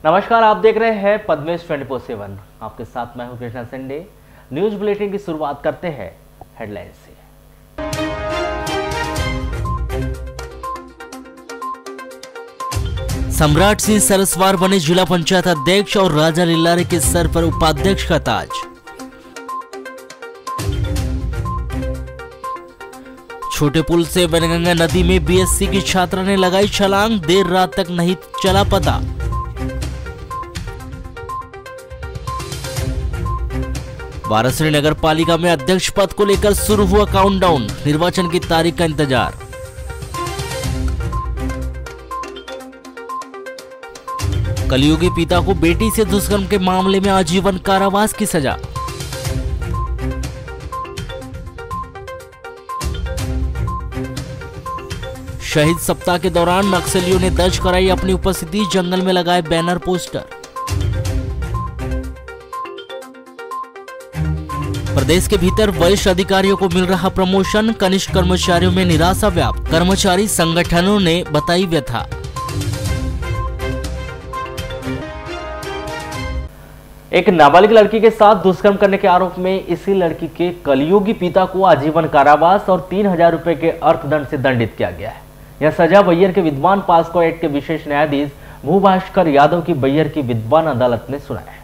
नमस्कार, आप देख रहे हैं पद्मेश 24/7। आपके साथ मैं हूं कृष्णा संडे। न्यूज बुलेटिन की शुरुआत करते हैं हेडलाइन से। सम्राट सिंह सरस्वार बने जिला पंचायत अध्यक्ष और राजा लिल्लारे के सर पर उपाध्यक्ष का ताज। छोटे पुल से वनगंगा नदी में बीएससी की छात्रा ने लगाई छलांग, देर रात तक नहीं चला पता। वाराणसी नगर पालिका में अध्यक्ष पद को लेकर शुरू हुआ काउंटडाउन, निर्वाचन की तारीख का इंतजार। कलयुगी पिता को बेटी से दुष्कर्म के मामले में आजीवन कारावास की सजा। शहीद सप्ताह के दौरान नक्सलियों ने दर्ज कराई अपनी उपस्थिति, जंगल में लगाए बैनर पोस्टर। प्रदेश के भीतर वरिष्ठ अधिकारियों को मिल रहा प्रमोशन, कनिष्ठ कर्मचारियों में निराशा व्याप्त, कर्मचारी संगठनों ने बताई व्यथा। एक नाबालिग लड़की के साथ दुष्कर्म करने के आरोप में इसी लड़की के कलयुगी पिता को आजीवन कारावास और 3000 रुपए के अर्थदंड से दंडित किया गया है। यह सजा बैयर के विद्वान पास्को एक्ट के विशेष न्यायाधीश भूभास्कर यादव की बैयर की विद्वान अदालत ने सुनाया है।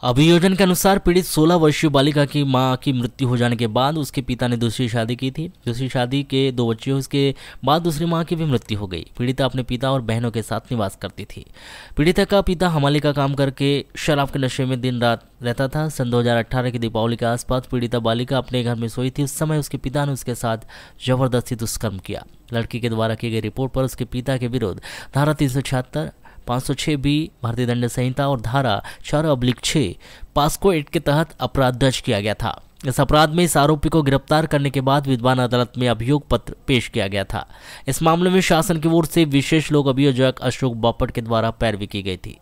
अभियोजन के अनुसार पीड़ित 16 वर्षीय बालिका की मां की मृत्यु हो जाने के बाद उसके पिता ने दूसरी शादी की थी। दूसरी शादी के 2 बच्चे, उसके बाद दूसरी मां की भी मृत्यु हो गई। पीड़िता अपने पिता और बहनों के साथ निवास करती थी। पीड़िता का पिता हमाली का काम करके शराब के नशे में दिन रात रहता था। सन 2018 की दीपावली के आसपास पीड़िता बालिका अपने घर में सोई थी। उस समय उसके पिता ने उसके साथ जबरदस्ती दुष्कर्म किया। लड़की के द्वारा की गई रिपोर्ट पर उसके पिता के विरुद्ध धारा 376, 506 बी भारतीय दंड संहिता और धारा 4/6 पास्को एक्ट के तहत अपराध दर्ज किया गया था। इस अपराध में इस आरोपी को गिरफ्तार करने के बाद विद्वान अदालत में अभियोग पत्र पेश किया गया था। इस मामले में शासन की ओर से विशेष लोक अभियोजक अशोक बापट के द्वारा पैरवी की गई थी।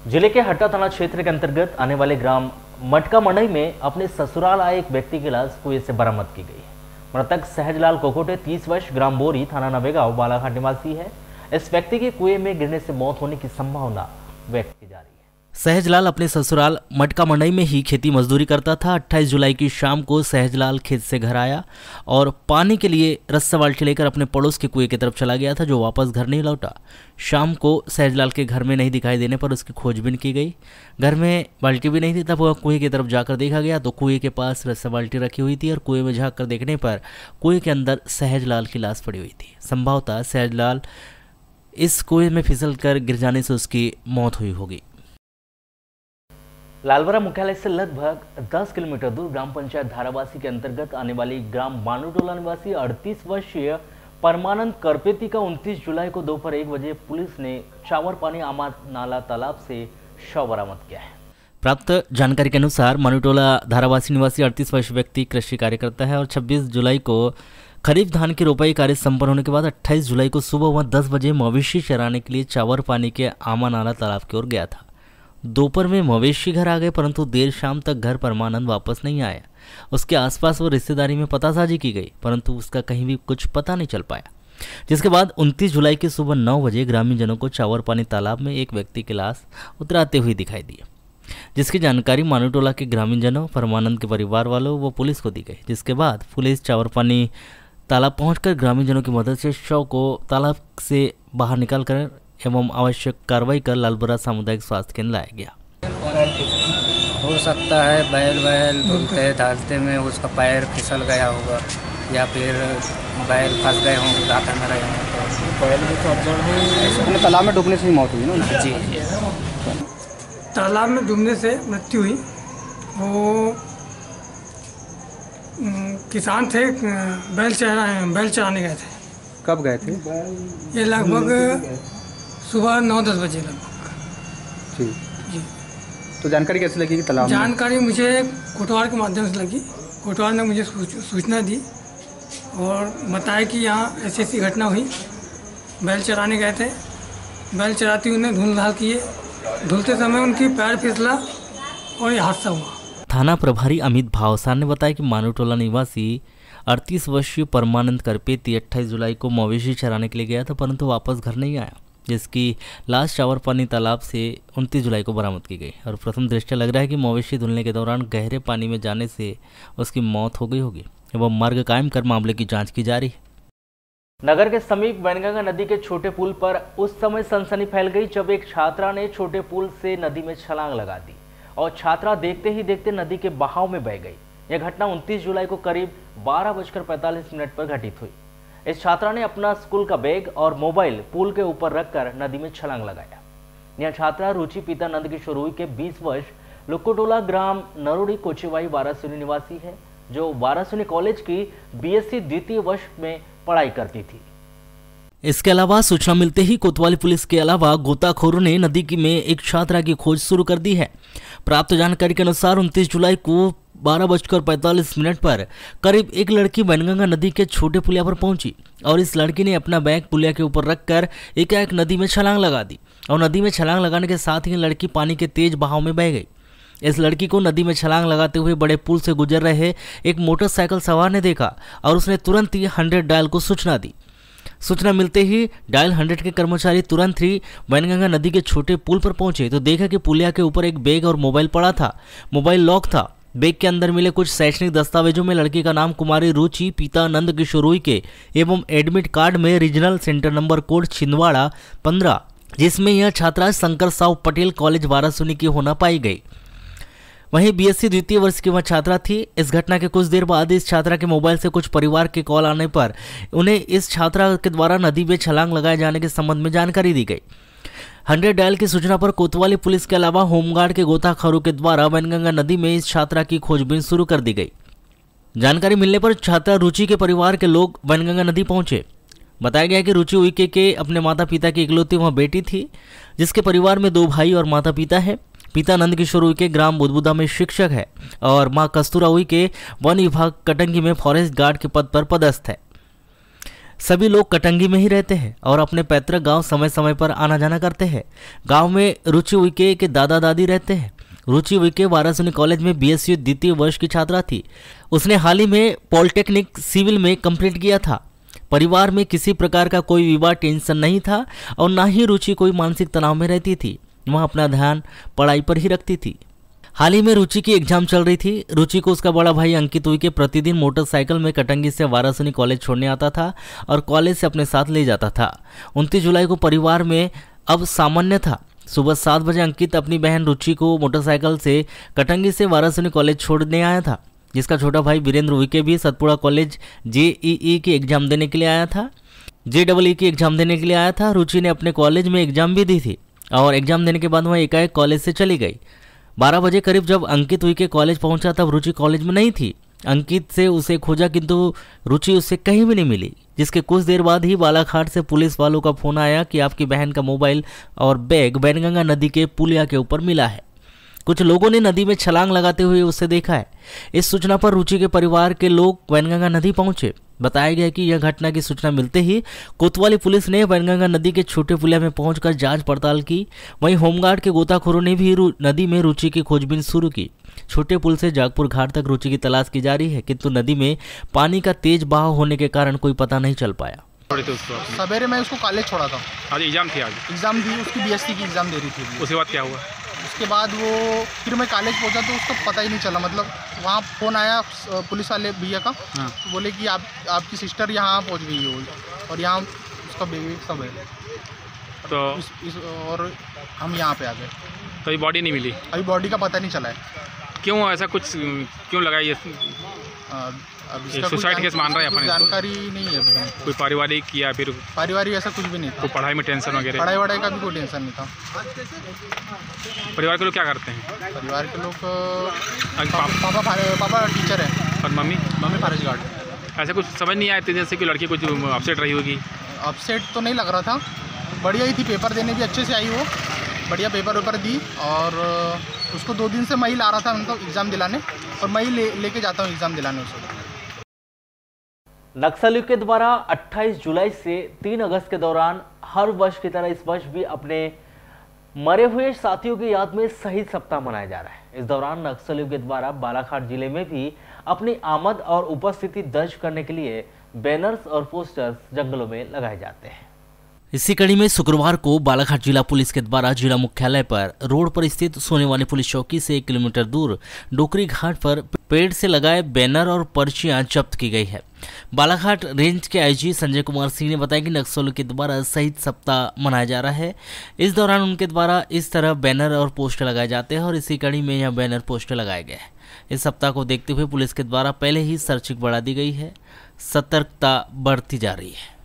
जिले के हट्टा थाना क्षेत्र के अंतर्गत आने वाले ग्राम मटका मंडई में अपने ससुराल आए एक व्यक्ति की लाश कुएं से बरामद की गई है। मृतक सहजलाल कोकोटे 30 वर्ष, ग्राम बोरी, थाना नवेगांव, बालाघाट निवासी है। इस व्यक्ति की कुएं में गिरने से मौत होने की संभावना व्यक्त की जा रही है। सहजलाल अपने ससुराल मटका मंडई में ही खेती मजदूरी करता था। 28 जुलाई की शाम को सहजलाल खेत से घर आया और पानी के लिए रस्सा बाल्टी लेकर अपने पड़ोस के कुएं की तरफ चला गया था, जो वापस घर नहीं लौटा। शाम को सहजलाल के घर में नहीं दिखाई देने पर उसकी खोजबीन की गई। घर में बाल्टी भी नहीं थी, तब वह कुएं की तरफ जाकर देखा गया तो कुएं के पास रस्सा बाल्टी रखी हुई थी और कुएं में झाँक कर देखने पर कुएं के अंदर सहजलाल की लाश पड़ी हुई थी। संभवतः सहजलाल इस कुएं में फिसलकर गिर जाने से उसकी मौत हुई होगी। लालबरा मुख्यालय से लगभग 10 किलोमीटर दूर ग्राम पंचायत धारावासी के अंतर्गत आने वाली ग्राम मानूटोला निवासी 38 वर्षीय परमानंद करपेती का 29 जुलाई को दोपहर 1 बजे पुलिस ने चावरपानी आमा नाला तालाब से शव बरामद किया है। प्राप्त जानकारी के अनुसार मानूटोला धारावासी निवासी 38 वर्षीय व्यक्ति कृषि कार्य करता है और 26 जुलाई को खरीफ धान की रोपाई कार्य संपन्न होने के बाद 28 जुलाई को सुबह वह 10 बजे मवेशी चराने के लिए चावरपानी के आमा नाला तालाब की ओर गया था। दोपहर में मवेशी घर आ गए, परंतु देर शाम तक घर परमानंद वापस नहीं आया। उसके आसपास वो रिश्तेदारी में पतासाजी की गई, परंतु उसका कहीं भी कुछ पता नहीं चल पाया। जिसके बाद 29 जुलाई की सुबह 9 बजे ग्रामीणजनों को चावरपानी तालाब में एक व्यक्ति की लाश उतराते हुए दिखाई दी, जिसकी जानकारी मानूटोला के ग्रामीणजनों, परमानंद के परिवार वालों व पुलिस को दी गई। जिसके बाद पुलिस चावरपानी तालाब पहुंचकर ग्रामीणजनों की मदद से शव को तालाब से बाहर निकालकर एवं आवश्यक कार्रवाई कर लालबरा सामुदायिक स्वास्थ्य केंद्र लाया गया। हो सकता है बैल धुलते धालते में उसका पैर फिसल गया होगा या फिर बैल फंस गए होंगे, घाटा में रहे होंगे। तालाब में डूबने से ही मौत हुई ना? जी, तालाब में डूबने से मृत्यु हुई। वो किसान थे, बैल चराने गए थे। कब गए थे? ये लगभग सुबह 9-10 बजे लगभग। ठीक जी। तो जानकारी कैसे लगी कि तालाब में? जानकारी मुझे कोटवार के माध्यम से लगी। कोटवार ने मुझे सूचना दी और बताया कि यहाँ ऐसी घटना हुई। बैल चराने गए थे, बैल चराती उन्हें धुल धाल किए, धुलते समय उनकी पैर फिसला और ये हादसा हुआ। थाना प्रभारी अमित भावसार ने बताया कि मानूटोला निवासी 38 वर्षीय परमानंद करपेती 28 जुलाई को मवेशी चराने के लिए गया था, परंतु वापस घर नहीं आया। जिसकी लाश चावरपानी तालाब से 29 जुलाई को बरामद की गई और प्रथम दृष्टया लग रहा है कि मवेशी धुलने के दौरान गहरे पानी में जाने से उसकी मौत हो गई होगी एवं मार्ग कायम कर मामले की जांच की जा रही है। नगर के समीप वैनगंगा नदी के छोटे पुल पर उस समय सनसनी फैल गई जब एक छात्रा ने छोटे पुल से नदी में छलांग लगा दी और छात्रा देखते ही देखते नदी के बहाव में बह गई। यह घटना 29 जुलाई को करीब 12:45 पर घटित हुई। इस छात्रा ने अपना स्कूल का बैग और मोबाइल पुल के ऊपर रखकर नदी में छलांग लगाया। यह छात्रा रुचि पिता नंद किशोर उइके के 20 वर्ष लुक्कोटोला ग्राम नरोड़ी कोचेवाई वारासुनी निवासी है, जो वारासुनी कॉलेज की BSc द्वितीय वर्ष में पढ़ाई करती थी। इसके अलावा सूचना मिलते ही कोतवाली पुलिस के अलावा गोताखोरों ने नदी में एक छात्रा की खोज शुरू कर दी है। प्राप्त जानकारी के अनुसार 29 जुलाई को 12:45 पर करीब एक लड़की वैनगंगा नदी के छोटे पुलिया पर पहुंची और इस लड़की ने अपना बैग पुलिया के ऊपर रखकर एकाएक नदी में छलांग लगा दी और नदी में छलांग लगाने के साथ ही लड़की पानी के तेज बहाव में बह गई। इस लड़की को नदी में छलांग लगाते हुए बड़े पुल से गुजर रहे एक मोटरसाइकिल सवार ने देखा और उसने तुरंत ही 100 डायल को सूचना दी। सूचना मिलते ही डायल 100 के कर्मचारी तुरंत ही वैनगंगा नदी के छोटे पुल पर पहुंचे तो देखा कि पुलिया के ऊपर एक बैग और मोबाइल पड़ा था। मोबाइल लॉक था। बैग के अंदर मिले कुछ शैक्षणिक दस्तावेजों में लड़की का नाम कुमारी रुचि पिता नंद किशोर उइके एवं एडमिट कार्ड में regional centre number code Chhindwara 15, जिसमें यह छात्रा शंकर साव पटेल कॉलेज वारासुनी की होना पाई गई। वहीं BSc द्वितीय वर्ष की वह छात्रा थी। इस घटना के कुछ देर बाद इस छात्रा के मोबाइल से कुछ परिवार के कॉल आने पर उन्हें इस छात्रा के द्वारा नदी में छलांग लगाए जाने के संबंध में जानकारी दी गई। 100 डायल की सूचना पर कोतवाली पुलिस के अलावा होमगार्ड के गोताखोरों के द्वारा वैनगंगा नदी में इस छात्रा की खोजबीन शुरू कर दी गई। जानकारी मिलने पर छात्रा रुचि के परिवार के लोग वैनगंगा नदी पहुंचे। बताया गया कि रुचि उइके के अपने माता पिता की इकलौती वह बेटी थी, जिसके परिवार में 2 भाई और माता पिता है। पिता नंद किशोर उइके ग्राम बुदबुदा में शिक्षक है और मां कस्तूरा उइके वन विभाग कटंगी में फॉरेस्ट गार्ड के पद पर पदस्थ है। सभी लोग कटंगी में ही रहते हैं और अपने पैतृक गांव समय समय पर आना जाना करते हैं। गांव में रुचि उइके के दादा दादी रहते हैं। रुचि उइके वारासुनी कॉलेज में BSc द्वितीय वर्ष की छात्रा थी। उसने हाल ही में पॉलिटेक्निक सिविल में कंप्लीट किया था। परिवार में किसी प्रकार का कोई विवाद टेंशन नहीं था और ना ही रुचि कोई मानसिक तनाव में रहती थी। वह अपना ध्यान पढ़ाई पर ही रखती थी। हाल ही में रुचि की एग्जाम चल रही थी। रुचि को उसका बड़ा भाई अंकित उइके प्रतिदिन मोटरसाइकिल में कटंगी से वारासुनी कॉलेज छोड़ने आता था और कॉलेज से अपने साथ ले जाता था। 29 जुलाई को परिवार में अब सामान्य था। सुबह 7 बजे अंकित अपनी बहन रुचि को मोटरसाइकिल से कटंगी से वारासुनी कॉलेज छोड़ने आया था, जिसका छोटा भाई वीरेंद्र उइके भी सतपुड़ा कॉलेज JEE की एग्जाम देने के लिए आया था। JEE की एग्जाम देने के लिए आया था। रुचि ने अपने कॉलेज में एग्जाम भी दी थी और एग्जाम देने के बाद वह एकाएक कॉलेज से चली गई। 12 बजे करीब जब अंकित उइके कॉलेज पहुंचा तब रुचि कॉलेज में नहीं थी। अंकित से उसे खोजा किंतु रुचि उससे कहीं भी नहीं मिली, जिसके कुछ देर बाद ही बालाघाट से पुलिस वालों का फोन आया कि आपकी बहन का मोबाइल और बैग वैनगंगा नदी के पुलिया के ऊपर मिला है। कुछ लोगों ने नदी में छलांग लगाते हुए उसे देखा है। इस सूचना पर रुचि के परिवार के लोग वैनगंगा नदी पहुंचे। बताया गया कि यह घटना की सूचना मिलते ही कोतवाली पुलिस ने वैनगंगा नदी के छोटे पुलिया में पहुंचकर जांच पड़ताल की। वहीं होमगार्ड के गोताखोरों ने भी नदी में रुचि की खोजबीन शुरू की। छोटे पुल से जागपुर घाट तक रुचि की तलाश की जा रही है, किंतु नदी में पानी का तेज बहाव होने के कारण कोई पता नहीं चल पाया। सवेरे मैं उसको कॉलेज छोड़ा था। आज एग्जाम थी। आज एग्जाम दी, उसकी BSc की एग्जाम दे रही थी। उसके बाद क्या हुआ? उसके बाद वो फिर मैं कॉलेज पहुंचा तो उसको पता ही नहीं चला। मतलब वहाँ फ़ोन आया पुलिस वाले भैया का। हाँ। तो बोले कि आपकी सिस्टर यहाँ पहुंच गई है और यहाँ उसका बेबी सब है। तो और हम यहाँ पे आ गए। तो अभी बॉडी नहीं मिली? अभी बॉडी का पता नहीं चला है। क्यों ऐसा कुछ क्यों लगा? ये सुसाइड केस मान रहे हैं अपन? जानकारी नहीं है अभी। कोई पारिवारिक या फिर पारिवारिक ऐसा कुछ भी नहीं था। कोई पढ़ाई में टेंशन वगैरह? पढ़ाई वढ़ाई का भी कोई टेंशन नहीं था। परिवार के लोग क्या करते हैं? परिवार के लोग पापा टीचर है और मम्मी फॉरेस्ट गार्ड। ऐसा कुछ समझ नहीं आया जैसे कि लड़की कुछ अपसेट रही होगी? अपसेट तो नहीं लग रहा था, बढ़िया ही थी। पेपर देने भी अच्छे से आई वो, बढ़िया पेपर दी। और उसको 2 दिन से मैं ही ला रहा था उनको एग्ज़ाम दिलाने और मैं ही लेके जाता हूँ एग्ज़ाम दिलाने उसको। नक्सलियों के द्वारा 28 जुलाई से 3 अगस्त के दौरान हर वर्ष की तरह इस वर्ष भी अपने मरे हुए साथियों की याद में शहीद सप्ताह मनाया जा रहा है। इस दौरान नक्सलियों के द्वारा बालाघाट जिले में भी अपनी आमद और उपस्थिति दर्ज करने के लिए बैनर्स और पोस्टर्स जंगलों में लगाए जाते हैं। इसी कड़ी में शुक्रवार को बालाघाट जिला पुलिस के द्वारा जिला मुख्यालय पर रोड पर स्थित सोनेवाली पुलिस चौकी से 1 किलोमीटर दूर डोकरी घाट पर पेड़ से लगाए बैनर और पर्चियां जब्त की गई है। बालाघाट रेंज के आईजी संजय कुमार सिंह ने बताया कि नक्सलियों के द्वारा शहीद सप्ताह मनाया जा रहा है। इस दौरान उनके द्वारा इस तरह बैनर और पोस्टर लगाए जाते हैं और इसी कड़ी में यह बैनर पोस्टर लगाए गए हैं। इस सप्ताह को देखते हुए पुलिस के द्वारा पहले ही सर्चिंग बढ़ा दी गई है, सतर्कता बढ़ती जा रही है।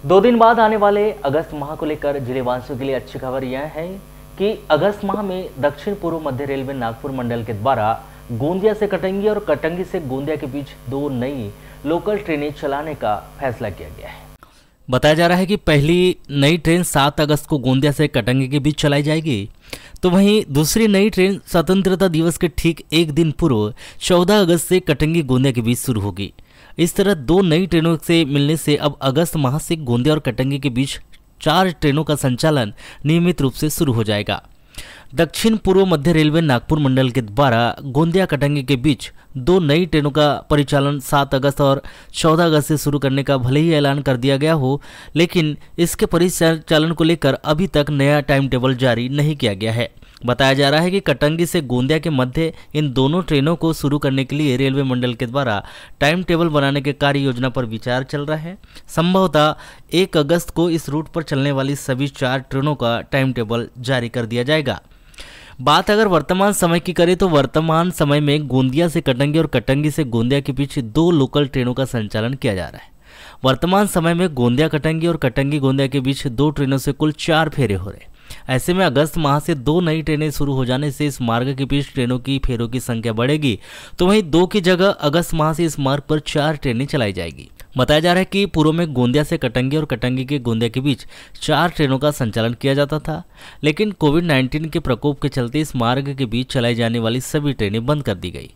2 दिन बाद आने वाले अगस्त माह को लेकर जिलेवासियों के लिए अच्छी खबर यह है कि अगस्त माह में दक्षिण पूर्व मध्य रेलवे नागपुर मंडल के द्वारा गोंदिया से कटंगी और कटंगी से गोंदिया के बीच 2 नई लोकल ट्रेनें चलाने का फैसला किया गया है। बताया जा रहा है कि पहली नई ट्रेन 7 अगस्त को गोंदिया से कटंगी के बीच चलाई जाएगी, तो वहीं दूसरी नई ट्रेन स्वतंत्रता दिवस के ठीक 1 दिन पूर्व 14 अगस्त से कटंगी गोंदिया के बीच शुरू होगी। इस तरह 2 नई ट्रेनों से मिलने से अब अगस्त माह से गोंदिया और कटंगी के बीच 4 ट्रेनों का संचालन नियमित रूप से शुरू हो जाएगा। दक्षिण पूर्व मध्य रेलवे नागपुर मंडल के द्वारा गोंदिया कटंगी के बीच 2 नई ट्रेनों का परिचालन 7 अगस्त और 14 अगस्त से शुरू करने का भले ही ऐलान कर दिया गया हो, लेकिन इसके परिचालन को लेकर अभी तक नया टाइम टेबल जारी नहीं किया गया है। बताया जा रहा है कि कटंगी से गोंदिया के मध्य इन दोनों ट्रेनों को शुरू करने के लिए रेलवे मंडल के द्वारा टाइम टेबल बनाने के कार्य योजना पर विचार चल रहा है। संभवतः 1 अगस्त को इस रूट पर चलने वाली सभी 4 ट्रेनों का टाइम टेबल जारी कर दिया जाएगा। बात अगर वर्तमान समय की करें तो वर्तमान समय में गोंदिया से कटंगी और कटंगी से गोंदिया के बीच 2 लोकल ट्रेनों का संचालन किया जा रहा है। वर्तमान समय में गोंदिया कटंगी और कटंगी गोंदिया के बीच 2 ट्रेनों से कुल 4 फेरे हो रहे हैं। ऐसे में अगस्त माह से 2 नई ट्रेनें शुरू हो जाने से इस मार्ग के बीच ट्रेनों की फेरों की संख्या बढ़ेगी, तो वहीं 2 की जगह अगस्त माह से इस मार्ग पर 4 ट्रेनें चलाई जाएगी। बताया जा रहा है कि पूर्व में गोंदिया से कटंगी और कटंगी के गोंदिया के बीच 4 ट्रेनों का संचालन किया जाता था, लेकिन कोविड-19 के प्रकोप के चलते इस मार्ग के बीच चलाई जाने वाली सभी ट्रेनें बंद कर दी गई।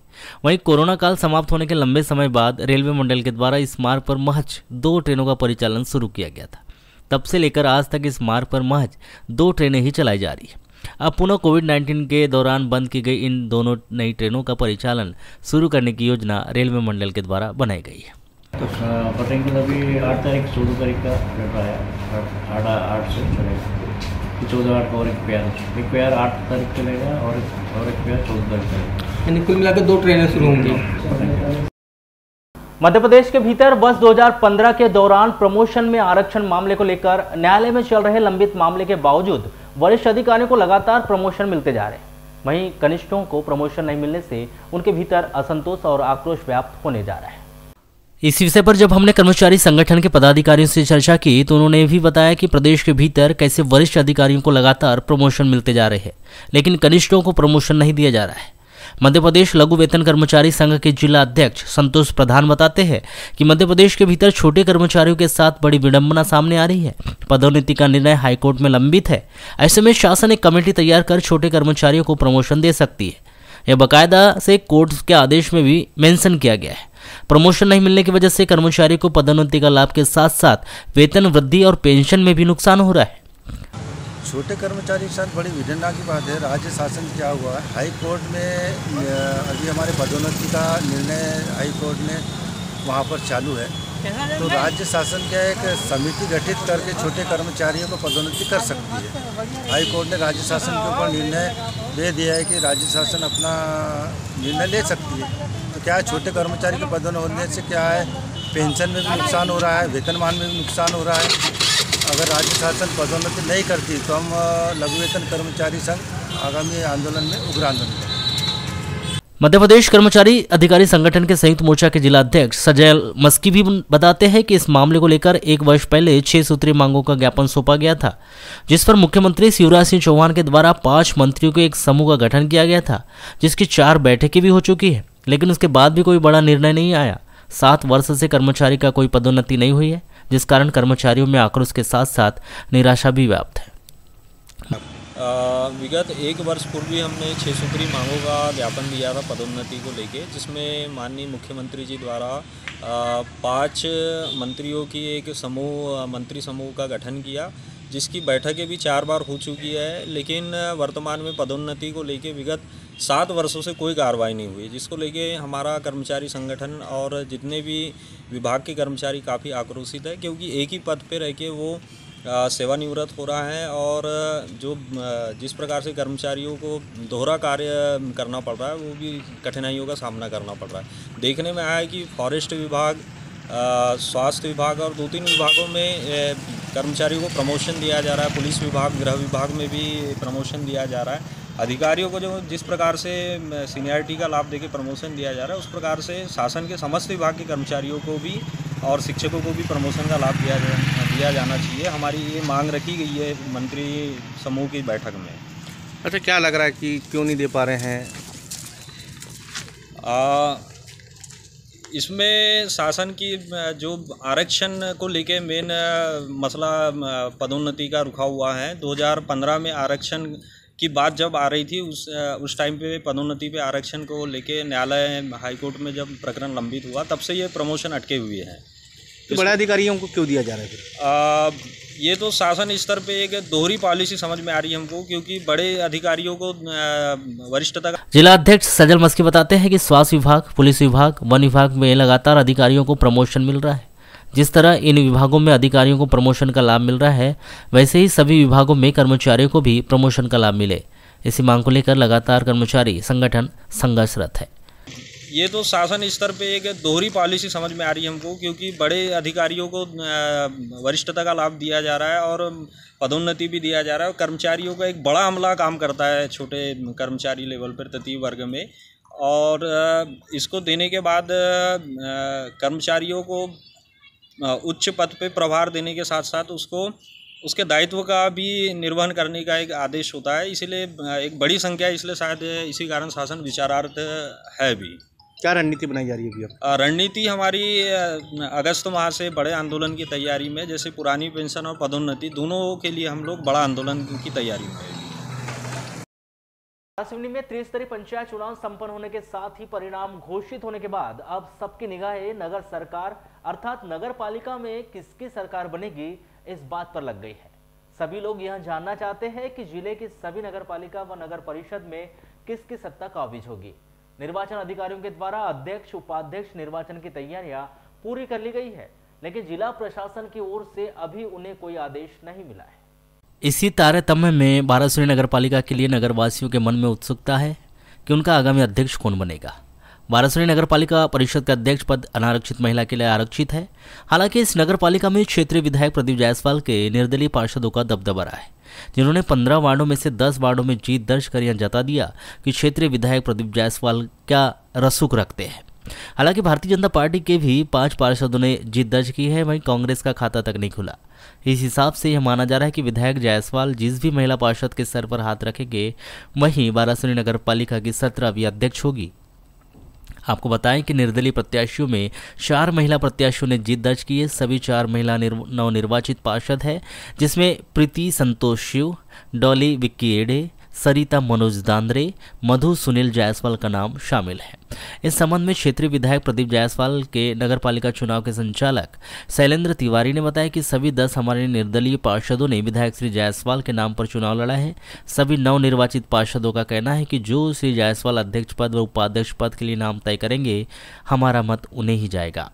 वहीं कोरोना काल समाप्त होने के लंबे समय बाद रेलवे मंडल के द्वारा इस मार्ग पर महज 2 ट्रेनों का परिचालन शुरू किया गया था। तब से लेकर आज तक इस मार्ग पर महज 2 ट्रेनें ही चलाई जा रही है। अब पुनः कोविड-19 के दौरान बंद की गई इन दोनों नई ट्रेनों का परिचालन शुरू करने की योजना रेलवे मंडल के द्वारा बनाई गई है। तो कटंगी में अभी 8 तारीख 14 तारीख का पेपर आया, 8 से चलेगा। 14-8 का और एक पेयर 8 तारीख चलेगा और एक पेयर 14 तारीख चलेगा। यानी कुल मिलाकर 2 ट्रेनें शुरू होंगी। मध्य प्रदेश के भीतर वर्ष 2015 के दौरान प्रमोशन में आरक्षण मामले को लेकर न्यायालय में चल रहे लंबित मामले के बावजूद वरिष्ठ अधिकारियों को लगातार प्रमोशन मिलते जा रहे हैं। वहीं कनिष्ठों को प्रमोशन नहीं मिलने से उनके भीतर असंतोष और आक्रोश व्याप्त होने जा रहा है। इस विषय पर जब हमने कर्मचारी संगठन के पदाधिकारियों से चर्चा की तो उन्होंने ये भी बताया कि प्रदेश के भीतर कैसे वरिष्ठ अधिकारियों को लगातार प्रमोशन मिलते जा रहे हैं, लेकिन कनिष्ठों को प्रमोशन नहीं दिया जा रहा है। मध्य प्रदेश लघु वेतन कर्मचारी संघ के जिला अध्यक्ष संतोष प्रधान बताते हैं कि मध्य प्रदेश के भीतर छोटे कर्मचारियों के साथ बड़ी विडंबना सामने आ रही है। पदोन्नति का निर्णय हाईकोर्ट में लंबित है। ऐसे में शासन एक कमेटी तैयार कर छोटे कर्मचारियों को प्रमोशन दे सकती है। यह बाकायदा से कोर्ट के आदेश में भी मेंशन किया गया है। प्रमोशन नहीं मिलने की वजह से कर्मचारी को पदोन्नति का लाभ के साथ साथ वेतन वृद्धि और पेंशन में भी नुकसान हो रहा है। छोटे कर्मचारी के साथ बड़ी विडंबना की बात है। राज्य शासन क्या हुआ है, हाई कोर्ट में अभी हमारे पदोन्नति का निर्णय हाई कोर्ट ने वहाँ पर चालू है, तो राज्य शासन क्या एक समिति गठित करके छोटे कर्मचारियों को पदोन्नति कर सकती है। हाई कोर्ट ने राज्य शासन के ऊपर निर्णय दे दिया है कि राज्य शासन अपना निर्णय ले सकती है। तो क्या है, छोटे कर्मचारी को पदोन्नति होने से क्या है, पेंशन में भी नुकसान हो रहा है, वेतनमान में भी नुकसान हो रहा है। अगर राज्य शासन पदोन्नति नहीं करती तो हम लघु वेतन कर्मचारी संघ आगामी आंदोलन में उग्र आंदोलन करेंगे। मध्य प्रदेश कर्मचारी अधिकारी संगठन के संयुक्त मोर्चा के जिला अध्यक्ष सजय मस्की भी बताते हैं कि इस मामले को लेकर 1 वर्ष पहले 6 सूत्रीय मांगों का ज्ञापन सौंपा गया था, जिस पर मुख्यमंत्री शिवराज सिंह चौहान के द्वारा 5 मंत्रियों के एक समूह का गठन किया गया था, जिसकी 4 बैठकें भी हो चुकी है, लेकिन उसके बाद भी कोई बड़ा निर्णय नहीं आया। 7 वर्ष से कर्मचारी का कोई पदोन्नति नहीं हुई है, जिस कारण कर्मचारियों में आक्रोश के साथ साथ निराशा भी व्याप्त है। विगत 1 वर्ष पूर्व भी हमने 6 सूत्री मांगों का ज्ञापन दिया था पदोन्नति को लेके, जिसमें माननीय मुख्यमंत्री जी द्वारा 5 मंत्रियों की एक समूह मंत्री समूह का गठन किया, जिसकी बैठकें भी 4 बार हो चुकी है, लेकिन वर्तमान में पदोन्नति को लेके विगत 7 वर्षों से कोई कार्रवाई नहीं हुई, जिसको लेके हमारा कर्मचारी संगठन और जितने भी विभाग के कर्मचारी काफ़ी आक्रोशित है, क्योंकि एक ही पद पे रह के वो सेवानिवृत्त हो रहा है और जो जिस प्रकार से कर्मचारियों को दोहरा कार्य करना पड़ रहा है वो भी कठिनाइयों का सामना करना पड़ रहा है। देखने में आया है कि फॉरेस्ट विभाग, स्वास्थ्य विभाग और 2-3 विभागों में कर्मचारियों को प्रमोशन दिया जा रहा है, पुलिस विभाग, गृह विभाग में भी प्रमोशन दिया जा रहा है। अधिकारियों को जो जिस प्रकार से सीनियरिटी का लाभ देके प्रमोशन दिया जा रहा है, उस प्रकार से शासन के समस्त विभाग के कर्मचारियों को भी और शिक्षकों को भी प्रमोशन का लाभ दिया जाना चाहिए। हमारी ये मांग रखी गई है मंत्री समूह की बैठक में। अच्छा, क्या लग रहा है कि क्यों नहीं दे पा रहे हैं? इसमें शासन की जो आरक्षण को लेके मेन मसला पदोन्नति का रुका हुआ है। 2015 में आरक्षण की बात जब आ रही थी, उस टाइम पे पदोन्नति पे आरक्षण को लेके न्यायालय हाईकोर्ट में जब प्रकरण लंबित हुआ, तब से ये प्रमोशन अटके हुए हैं। तो बड़े अधिकारियों को क्यों दिया जा रहा है? ये तो शासन स्तर पे एक दोहरी पॉलिसी समझ में आ रही है हमको, क्योंकि बड़े अधिकारियों को वरिष्ठता का। जिला अध्यक्ष सजल मस्की बताते हैं कि स्वास्थ्य विभाग, पुलिस विभाग, वन विभाग में लगातार अधिकारियों को प्रमोशन मिल रहा है। जिस तरह इन विभागों में अधिकारियों को प्रमोशन का लाभ मिल रहा है, वैसे ही सभी विभागों में कर्मचारियों को भी प्रमोशन का लाभ मिले। इसी मांग को लेकर लगातार कर्मचारी संगठन संघर्षरत है। ये तो शासन स्तर पे एक दोहरी पॉलिसी समझ में आ रही है हमको, क्योंकि बड़े अधिकारियों को वरिष्ठता का लाभ दिया जा रहा है और पदोन्नति भी दिया जा रहा है। और कर्मचारियों का एक बड़ा अमला काम करता है छोटे कर्मचारी लेवल पर तृतीय वर्ग में, और इसको देने के बाद कर्मचारियों को उच्च पद पे प्रभार देने के साथ साथ उसके दायित्व का भी निर्वहन करने का एक आदेश होता है। इसीलिए एक बड़ी संख्या, इसलिए शायद इसी कारण शासन विचारार्थ है भी। क्या रणनीति बनाई जा रही है अभी? रणनीति हमारी अगस्त माह से बड़े आंदोलन की तैयारी में, जैसे पुरानी पेंशन और पदोन्नति दोनों के लिए हम लोग बड़ा आंदोलन की तैयारी में हैं। सिवनी में त्रिस्तरीय पंचायत चुनाव संपन्न होने के साथ ही परिणाम घोषित होने के बाद अब सबकी निगाहें नगर सरकार अर्थात नगर पालिका में किसकी सरकार बनेगी इस बात पर लग गई है। सभी लोग यह जानना चाहते हैं कि जिले की सभी नगर पालिका व नगर परिषद में किसकी सत्ता काबिज होगी। निर्वाचन अधिकारियों के द्वारा अध्यक्ष उपाध्यक्ष निर्वाचन की तैयारियां पूरी कर ली गई है, लेकिन जिला प्रशासन की ओर से अभी उन्हें कोई आदेश नहीं मिला है। इसी तारतम्य में बारासिवनी नगर पालिका के लिए नगरवासियों के मन में उत्सुकता है कि उनका आगामी अध्यक्ष कौन बनेगा। बारासिवनी नगर पालिका परिषद का अध्यक्ष पद अनारक्षित महिला के लिए आरक्षित है। हालांकि इस नगर पालिका में क्षेत्रीय विधायक प्रदीप जायसवाल के निर्दलीय पार्षदों का दबदबा रहा है, जिन्होंने 15 वार्डों में से 10 वार्डों में जीत दर्ज कर यह जता दिया कि क्षेत्रीय विधायक प्रदीप जायसवाल क्या रसूख रखते हैं। हालांकि भारतीय जनता पार्टी के भी 5 पार्षदों ने जीत दर्ज की है, वहीं कांग्रेस का खाता तक नहीं खुला। इस हिसाब से यह माना जा रहा है कि विधायक जायसवाल जिस भी महिला पार्षद के सर पर हाथ रखेंगे वहीं बारासिवनी नगर पालिका की 17वीं अध्यक्ष होगी। आपको बताएं कि निर्दलीय प्रत्याशियों में 4 महिला प्रत्याशियों ने जीत दर्ज की है। सभी 4 महिला नवनिर्वाचित पार्षद है, जिसमें प्रीति संतोष शिव, डॉली विक्की एडे, सरिता मनोज दांद्रे, मधु सुनील जायसवाल का नाम शामिल है। इस संबंध में क्षेत्रीय विधायक प्रदीप जायसवाल के नगरपालिका चुनाव के संचालक शैलेंद्र तिवारी ने बताया कि सभी 10 हमारे निर्दलीय पार्षदों ने विधायक श्री जायसवाल के नाम पर चुनाव लड़ा है। सभी नवनिर्वाचित पार्षदों का कहना है कि जो श्री जायसवाल अध्यक्ष पद व उपाध्यक्ष पद के लिए नाम तय करेंगे, हमारा मत उन्हें ही जाएगा।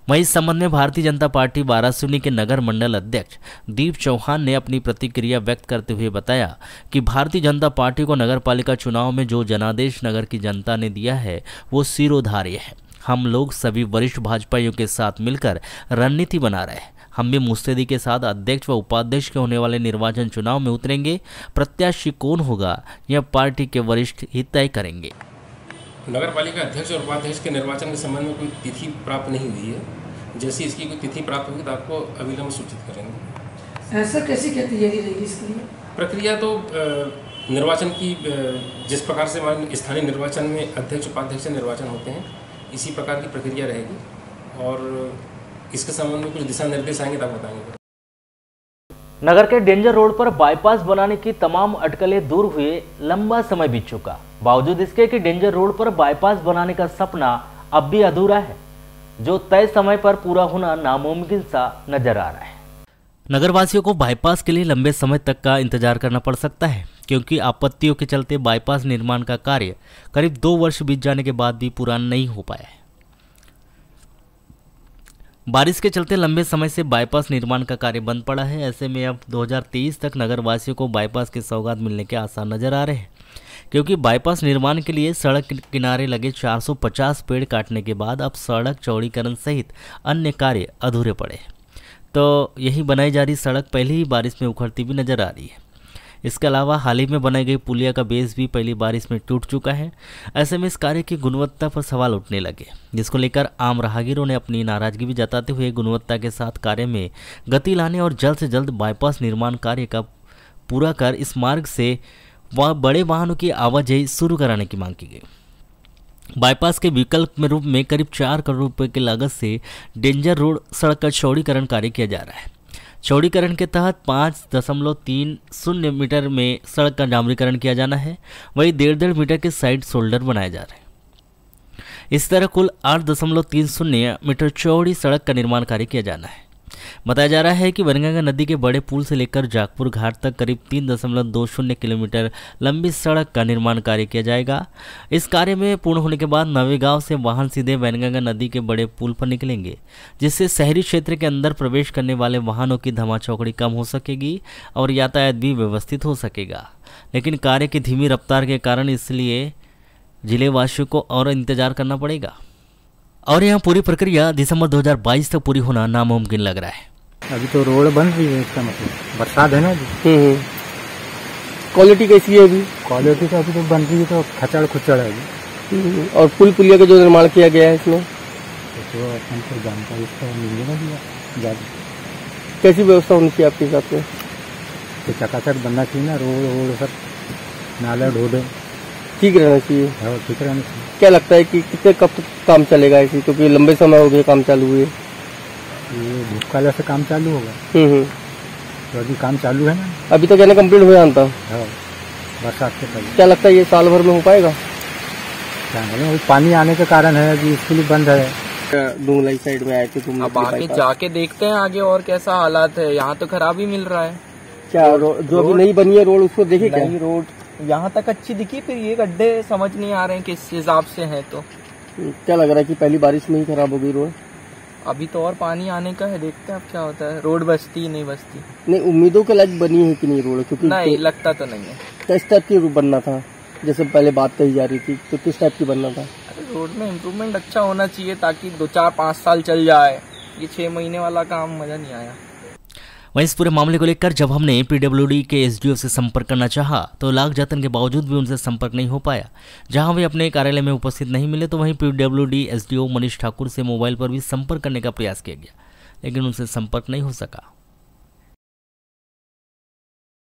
वहीं इस संबंध में भारतीय जनता पार्टी बारासिवनी के नगर मंडल अध्यक्ष दीप चौहान ने अपनी प्रतिक्रिया व्यक्त करते हुए बताया कि भारतीय जनता पार्टी को नगरपालिका चुनाव में जो जनादेश नगर की जनता ने दिया है वो सिरोधार्य है। हम लोग सभी वरिष्ठ भाजपाइयों के साथ मिलकर रणनीति बना रहे हैं। हम भी मुस्तैदी के साथ अध्यक्ष व उपाध्यक्ष के होने वाले निर्वाचन चुनाव में उतरेंगे। प्रत्याशी कौन होगा यह पार्टी के वरिष्ठ ही तय करेंगे। नगर पालिका अध्यक्ष और उपाध्यक्ष के निर्वाचन के संबंध में कोई तिथि प्राप्त नहीं हुई है। जैसे इसकी कोई तिथि प्राप्त होगी तो आपको अविलंब सूचित करेंगे। ऐसा कैसी क्या तैयारी रहेगी इसके लिए? प्रक्रिया तो निर्वाचन की जिस प्रकार से हमारे स्थानीय निर्वाचन में अध्यक्ष उपाध्यक्ष निर्वाचन होते हैं, इसी प्रकार की प्रक्रिया रहेगी और इसके संबंध में कुछ दिशा निर्देश आएंगे तो आप बताएंगे। नगर के डेंजर रोड पर बाईपास बनाने की तमाम अटकलें दूर हुए लंबा समय बीत चुका, बावजूद इसके कि डेंजर रोड पर बाईपास बनाने का सपना अब भी अधूरा है, जो तय समय पर पूरा होना नामुमकिन सा नजर आ रहा है। नगरवासियों को बाईपास के लिए लंबे समय तक का इंतजार करना पड़ सकता है, क्योंकि आपत्तियों के चलते बाईपास निर्माण का कार्य करीब 2 वर्ष बीत जाने के बाद भी पूरा नहीं हो पाया है। बारिश के चलते लंबे समय से बाईपास निर्माण का कार्य बंद पड़ा है। ऐसे में अब 2023 तक नगरवासियों को बाईपास की सौगात मिलने के आसार नजर आ रहे हैं, क्योंकि बाईपास निर्माण के लिए सड़क किनारे लगे 450 पेड़ काटने के बाद अब सड़क चौड़ीकरण सहित अन्य कार्य अधूरे पड़े। तो यही बनाई जा रही सड़क पहली ही बारिश में उखड़ती भी नजर आ रही है। इसके अलावा हाल ही में बनाई गई पुलिया का बेस भी पहली बारिश में टूट चुका है। ऐसे में इस कार्य की गुणवत्ता पर सवाल उठने लगे, जिसको लेकर आम राहगीरों ने अपनी नाराजगी भी जताते हुए गुणवत्ता के साथ कार्य में गति लाने और जल्द से जल्द बाईपास निर्माण कार्य का पूरा कर इस मार्ग से बड़े वाहनों की आवाजाही शुरू कराने की मांग की गई। बाईपास के विकल्प में रूप में करीब 4 करोड़ रुपए की लागत से डेंजर रोड सड़क का चौड़ीकरण कार्य किया जा रहा है। चौड़ीकरण के तहत 5.30 मीटर में सड़क का डामरीकरण किया जाना है, वही 1.5 मीटर के साइड शोल्डर बनाए जा रहे हैं। इस तरह कुल 8.30 मीटर चौड़ी सड़क का निर्माण कार्य किया जाना है। बताया जा रहा है कि वनगंगा नदी के बड़े पुल से लेकर जागपुर घाट तक करीब 3.20 किलोमीटर लंबी सड़क का निर्माण कार्य किया जाएगा। इस कार्य में पूर्ण होने के बाद नवेगांव से वाहन सीधे वनगंगा नदी के बड़े पुल पर निकलेंगे, जिससे शहरी क्षेत्र के अंदर प्रवेश करने वाले वाहनों की धमाचौकड़ी कम हो सकेगी और यातायात भी व्यवस्थित हो सकेगा। लेकिन कार्य की धीमी रफ्तार के कारण इसलिए जिले वासियों को और इंतजार करना पड़ेगा और यहाँ पूरी प्रक्रिया दिसंबर 2022 तक पूरी होना नामुमकिन लग रहा है। अभी तो रोड बन रही है, इसका मतलब बरसात है ना जी। क्वालिटी कैसी है अभी? क्वालिटी तो अभी तो बन रही है, तो खचड़ खुचड़ है अभी। और पुल पुलिया का जो निर्माण किया गया है इसमें तो अपन को जानकारी इसका मिलेगा ज़्यादा। कैसी व्यवस्था होनी चाहिए आपके हिसाब से? तो चकाचक बनना चाहिए ना, रोड सब नाला ढोडे ठीक रहना चाहिए। हाँ, ठीक रहना चाहिए। क्या लगता है कि कितने कब तक काम चलेगा इसी, क्योंकि लंबे समय हो गए काम चालू हुए? ये भूतकाल से काम चालू होगा। तो अभी काम चालू है ना, अभी तक यानी कंप्लीट हो जाता। हाँ, बरसात के पहले। क्या लगता है ये साल भर में हो पाएगा? क्या मालूम, पानी आने के कारण है, अभी इसके लिए बंद है। डूंगलाई साइड में आए थे तुम? अब आगे जाके देखते हैं आगे और कैसा हालात है। यहाँ तो खराब ही मिल रहा है। क्या जो अभी नहीं बनी है रोड उसको देखे क्या? नई रोड यहाँ तक अच्छी दिखी, फिर ये गड्ढे समझ नहीं आ रहे हैं किस हिसाब से हैं। तो क्या लग रहा है कि पहली बारिश में ही खराब हो गई रोड? अभी तो और पानी आने का है, देखते हैं अब क्या होता है। रोड बचती नहीं बचती? नहीं, उम्मीदों के लायक बनी है कि नहीं रोड? क्योंकि नहीं लगता तो नहीं है। किस टाइप की बनना था, जैसे पहले बात कही जा रही थी, तो किस टाइप की बनना था? रोड में इम्प्रूवमेंट अच्छा होना चाहिए ताकि 2, 4, 5 साल चल जाए। ये 6 महीने वाला काम मजा नहीं आया। वहीं इस पूरे मामले को लेकर जब हमने पीडब्ल्यूडी के एसडीओ से संपर्क करना चाहा तो लाख जतन के बावजूद भी उनसे संपर्क नहीं हो पाया। जहां वे अपने कार्यालय में उपस्थित नहीं मिले तो वहीं पीडब्ल्यूडी एसडीओ मनीष ठाकुर से मोबाइल पर भी संपर्क करने का प्रयास किया गया, लेकिन उनसे संपर्क नहीं हो सका।